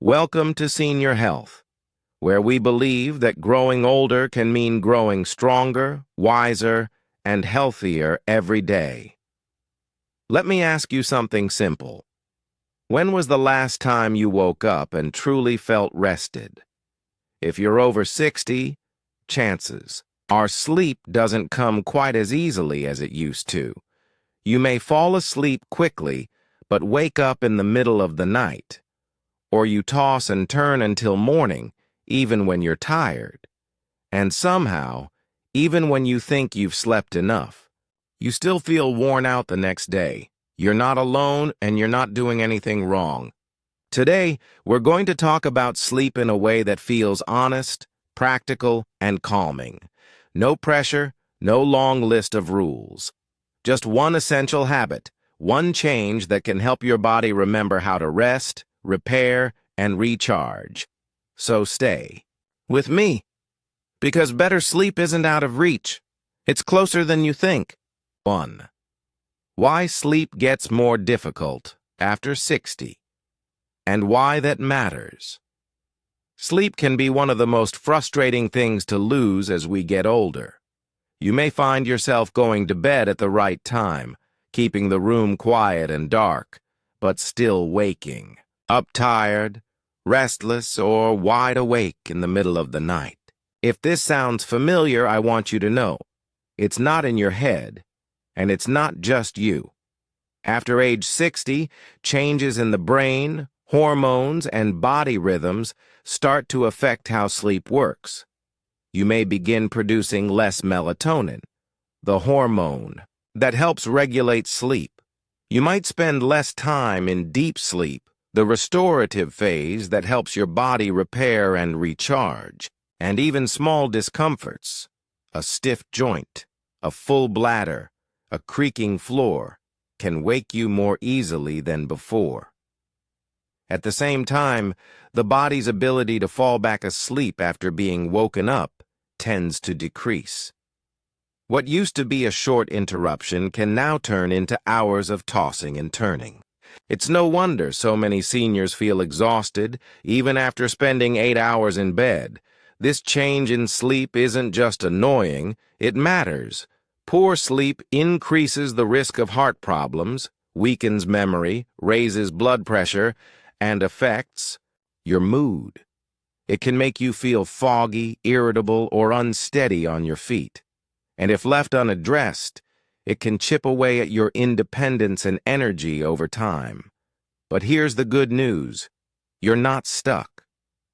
Welcome to Senior Health, where we believe that growing older can mean growing stronger, wiser, and healthier every day. Let me ask you something simple. When was the last time you woke up and truly felt rested? If you're over 60, chances are sleep doesn't come quite as easily as it used to. You may fall asleep quickly, but wake up in the middle of the night. Or you toss and turn until morning, even when you're tired. And somehow, even when you think you've slept enough, you still feel worn out the next day. You're not alone and you're not doing anything wrong. Today, we're going to talk about sleep in a way that feels honest, practical, and calming. No pressure, no long list of rules. Just one essential habit, one change that can help your body remember how to rest, repair, and recharge. So stay with me, because better sleep isn't out of reach. It's closer than you think. 1. Why sleep gets more difficult after 60, and why that matters. Sleep can be one of the most frustrating things to lose as we get older. You may find yourself going to bed at the right time, keeping the room quiet and dark, but still waking up tired, restless, or wide awake in the middle of the night. If this sounds familiar, I want you to know, it's not in your head, and it's not just you. After age 60, changes in the brain, hormones, and body rhythms start to affect how sleep works. You may begin producing less melatonin, the hormone that helps regulate sleep. You might spend less time in deep sleep, the restorative phase that helps your body repair and recharge, and even small discomforts, a stiff joint, a full bladder, a creaking floor, can wake you more easily than before. At the same time, the body's ability to fall back asleep after being woken up tends to decrease. What used to be a short interruption can now turn into hours of tossing and turning. It's no wonder so many seniors feel exhausted, even after spending 8 hours in bed. This change in sleep isn't just annoying, it matters. Poor sleep increases the risk of heart problems, weakens memory, raises blood pressure, and affects your mood. It can make you feel foggy, irritable, or unsteady on your feet. And if left unaddressed, it can chip away at your independence and energy over time. But here's the good news. You're not stuck.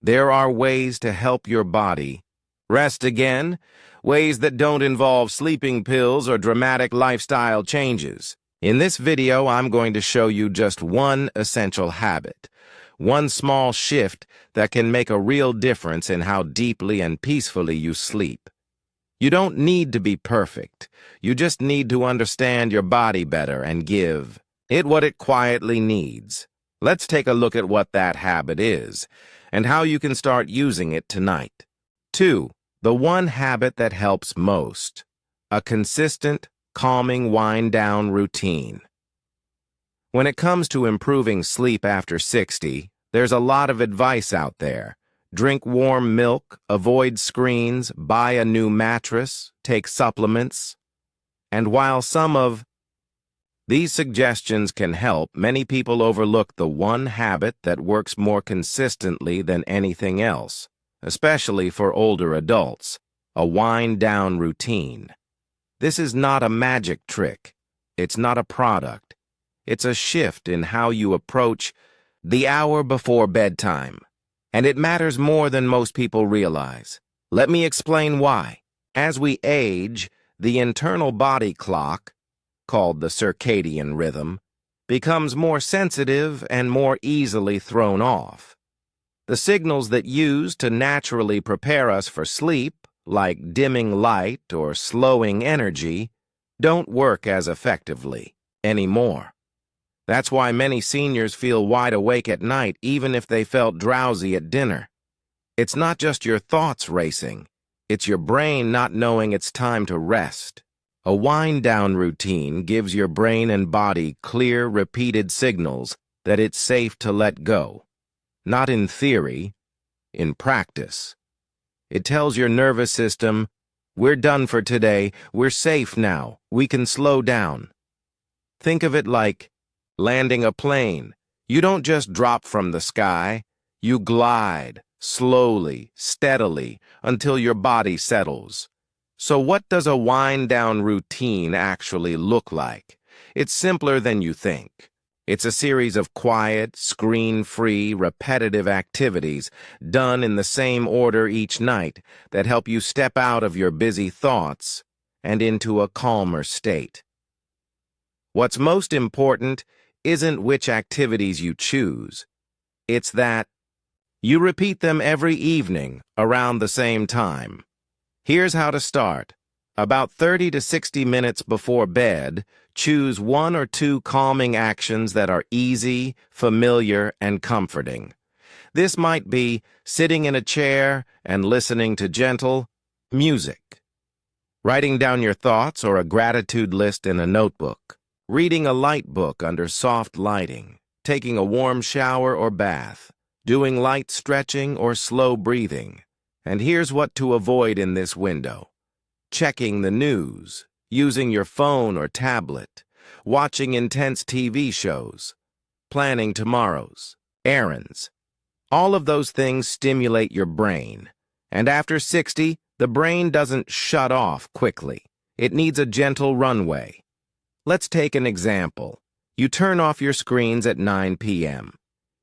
There are ways to help your body rest again, ways that don't involve sleeping pills or dramatic lifestyle changes. In this video, I'm going to show you just one essential habit, one small shift that can make a real difference in how deeply and peacefully you sleep. You don't need to be perfect. You just need to understand your body better and give it what it quietly needs. Let's take a look at what that habit is and how you can start using it tonight. 2. The one habit that helps most. A consistent, calming wind-down routine. When it comes to improving sleep after 60, there's a lot of advice out there. Drink warm milk, avoid screens, buy a new mattress, take supplements. And while some of these suggestions can help, many people overlook the one habit that works more consistently than anything else, especially for older adults, a wind-down routine. This is not a magic trick. It's not a product. It's a shift in how you approach the hour before bedtime. And it matters more than most people realize. Let me explain why. As we age, the internal body clock, called the circadian rhythm, becomes more sensitive and more easily thrown off. The signals that used to naturally prepare us for sleep, like dimming light or slowing energy, don't work as effectively anymore. That's why many seniors feel wide awake at night even if they felt drowsy at dinner. It's not just your thoughts racing. It's your brain not knowing it's time to rest. A wind-down routine gives your brain and body clear, repeated signals that it's safe to let go. not in theory, in practice. It tells your nervous system, we're done for today, we're safe now, we can slow down. Think of it like landing a plane. You don't just drop from the sky, you glide, slowly, steadily, until your body settles. So what does a wind-down routine actually look like? It's simpler than you think. It's a series of quiet, screen-free, repetitive activities done in the same order each night that help you step out of your busy thoughts and into a calmer state. What's most important isn't which activities you choose. It's that you repeat them every evening around the same time. Here's how to start. About 30 to 60 minutes before bed, choose 1 or 2 calming actions that are easy, familiar, and comforting. This might be sitting in a chair and listening to gentle music, writing down your thoughts or a gratitude list in a notebook, reading a light book under soft lighting, taking a warm shower or bath, doing light stretching or slow breathing. And here's what to avoid in this window. Checking the news, using your phone or tablet, watching intense TV shows, planning tomorrow's errands. All of those things stimulate your brain. And after 60, the brain doesn't shut off quickly. It needs a gentle runway. Let's take an example. You turn off your screens at 9 p.m.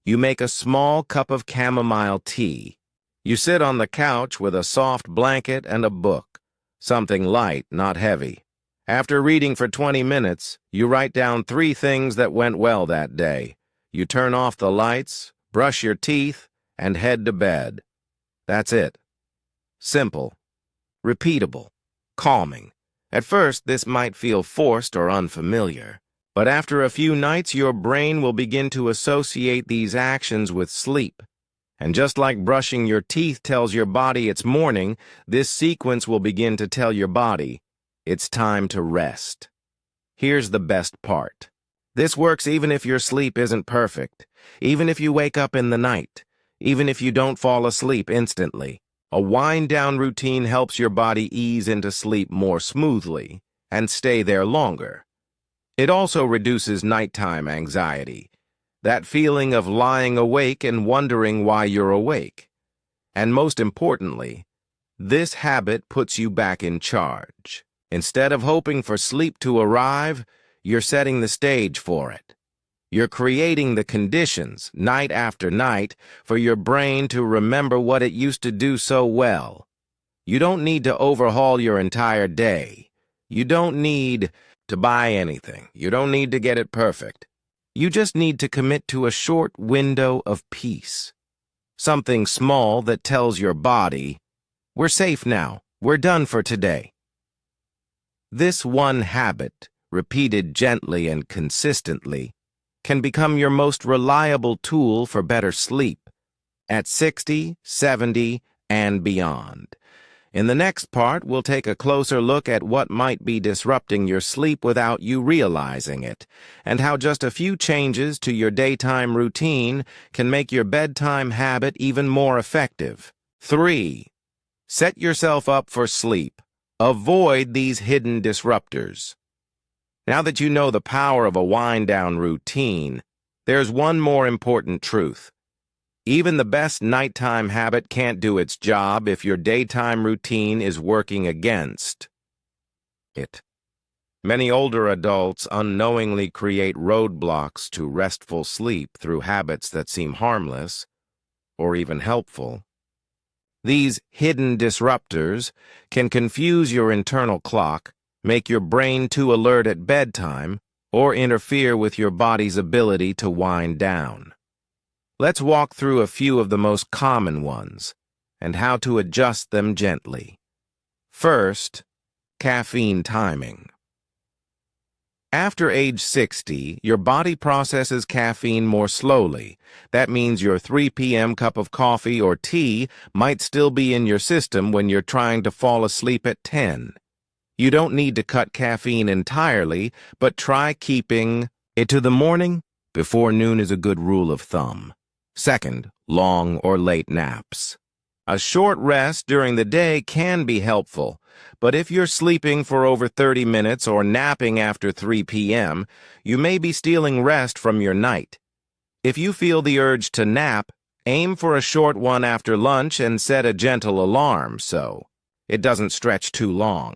You make a small cup of chamomile tea. You sit on the couch with a soft blanket and a book, something light, not heavy. After reading for 20 minutes, you write down 3 things that went well that day. You turn off the lights, brush your teeth, and head to bed. That's it. Simple, repeatable, calming. At first, this might feel forced or unfamiliar, but after a few nights, your brain will begin to associate these actions with sleep. And just like brushing your teeth tells your body it's morning, this sequence will begin to tell your body it's time to rest. Here's the best part. This works even if your sleep isn't perfect, even if you wake up in the night, even if you don't fall asleep instantly. A wind-down routine helps your body ease into sleep more smoothly and stay there longer. It also reduces nighttime anxiety, that feeling of lying awake and wondering why you're awake. And most importantly, this habit puts you back in charge. Instead of hoping for sleep to arrive, you're setting the stage for it. You're creating the conditions, night after night, for your brain to remember what it used to do so well. You don't need to overhaul your entire day. You don't need to buy anything. You don't need to get it perfect. You just need to commit to a short window of peace. Something small that tells your body, we're safe now, we're done for today. This one habit, repeated gently and consistently, can become your most reliable tool for better sleep at 60, 70, and beyond. In the next part, we'll take a closer look at what might be disrupting your sleep without you realizing it, and how just a few changes to your daytime routine can make your bedtime habit even more effective. 3. Set yourself up for sleep. Avoid these hidden disruptors. Now that you know the power of a wind-down routine, there's one more important truth. Even the best nighttime habit can't do its job if your daytime routine is working against it. Many older adults unknowingly create roadblocks to restful sleep through habits that seem harmless or even helpful. These hidden disruptors can confuse your internal clock, make your brain too alert at bedtime, or interfere with your body's ability to wind down. Let's walk through a few of the most common ones and how to adjust them gently. First, caffeine timing. After age 60, your body processes caffeine more slowly. That means your 3 p.m. cup of coffee or tea might still be in your system when you're trying to fall asleep at 10. You don't need to cut caffeine entirely, but try keeping it to the morning. Before noon is a good rule of thumb. Second, long or late naps. A short rest during the day can be helpful, but if you're sleeping for over 30 minutes or napping after 3 p.m., you may be stealing rest from your night. If you feel the urge to nap, aim for a short one after lunch and set a gentle alarm so it doesn't stretch too long.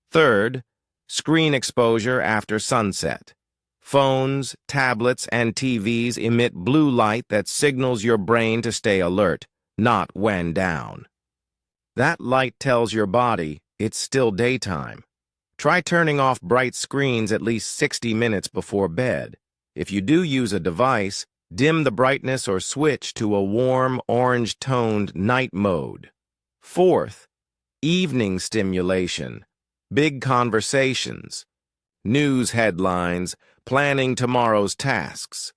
Third, screen exposure after sunset. Phones, tablets, and TVs emit blue light that signals your brain to stay alert, not wind down. That light tells your body it's still daytime. Try turning off bright screens at least 60 minutes before bed. If you do use a device, dim the brightness or switch to a warm, orange-toned night mode. Fourth, evening stimulation. Big conversations, news headlines, planning tomorrow's tasks.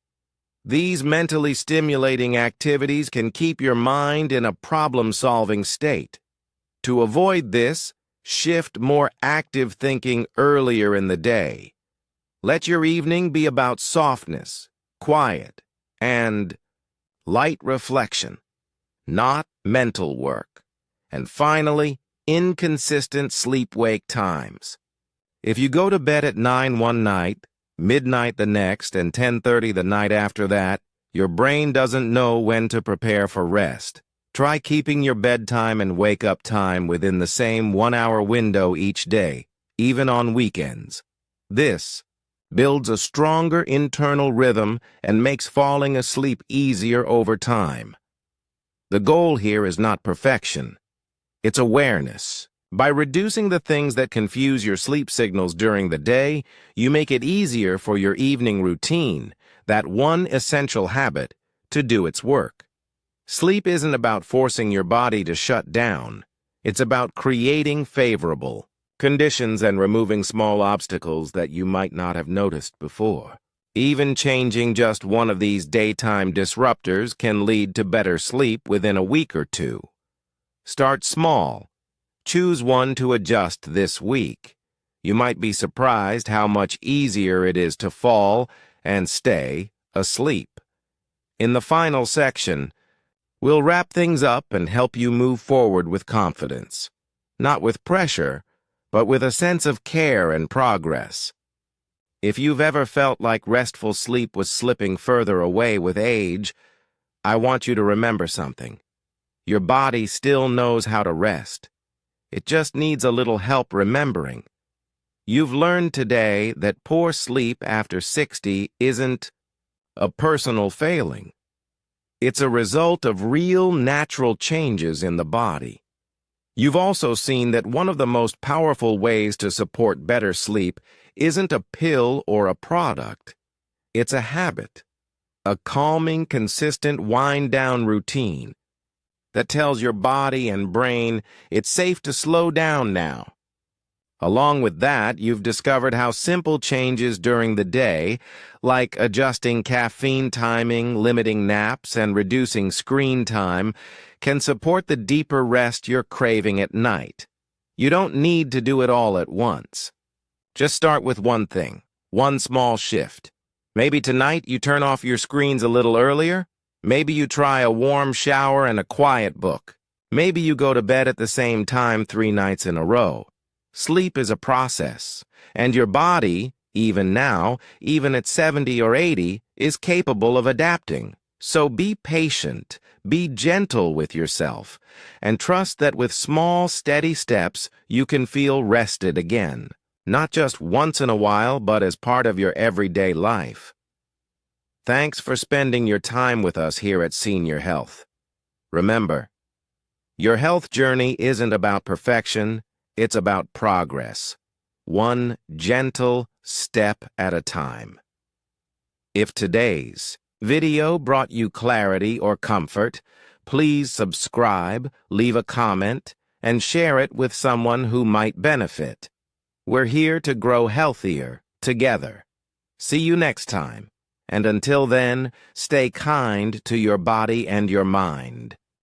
These mentally stimulating activities can keep your mind in a problem-solving state. To avoid this, shift more active thinking earlier in the day. Let your evening be about softness, quiet, and light reflection, not mental work. And finally, inconsistent sleep-wake times. If you go to bed at 9 one night, midnight the next, and 10:30 the night after that, your brain doesn't know when to prepare for rest. Try keeping your bedtime and wake-up time within the same 1-hour window each day, even on weekends. This builds a stronger internal rhythm and makes falling asleep easier over time. The goal here is not perfection. It's awareness. By reducing the things that confuse your sleep signals during the day, you make it easier for your evening routine, that one essential habit, to do its work. Sleep isn't about forcing your body to shut down. It's about creating favorable conditions and removing small obstacles that you might not have noticed before. Even changing just one of these daytime disruptors can lead to better sleep within a week or two. Start small. Choose one to adjust this week. You might be surprised how much easier it is to fall and stay asleep. In the final section, we'll wrap things up and help you move forward with confidence. Not with pressure, but with a sense of care and progress. If you've ever felt like restful sleep was slipping further away with age, I want you to remember something. Your body still knows how to rest. It just needs a little help remembering. You've learned today that poor sleep after 60 isn't a personal failing. It's a result of real natural changes in the body. You've also seen that one of the most powerful ways to support better sleep isn't a pill or a product. It's a habit, a calming, consistent wind-down routine that tells your body and brain it's safe to slow down now. Along with that, you've discovered how simple changes during the day, like adjusting caffeine timing, limiting naps, and reducing screen time, can support the deeper rest you're craving at night. You don't need to do it all at once. Just start with one thing, one small shift. Maybe tonight you turn off your screens a little earlier. Maybe you try a warm shower and a quiet book. Maybe you go to bed at the same time 3 nights in a row. Sleep is a process, and your body, even now, even at 70 or 80, is capable of adapting. So be patient, be gentle with yourself, and trust that with small, steady steps, you can feel rested again. Not just once in a while, but as part of your everyday life. Thanks for spending your time with us here at Senior Health. Remember, your health journey isn't about perfection, it's about progress, one gentle step at a time. If today's video brought you clarity or comfort, please subscribe, leave a comment, and share it with someone who might benefit. We're here to grow healthier together. See you next time, and until then, stay kind to your body and your mind.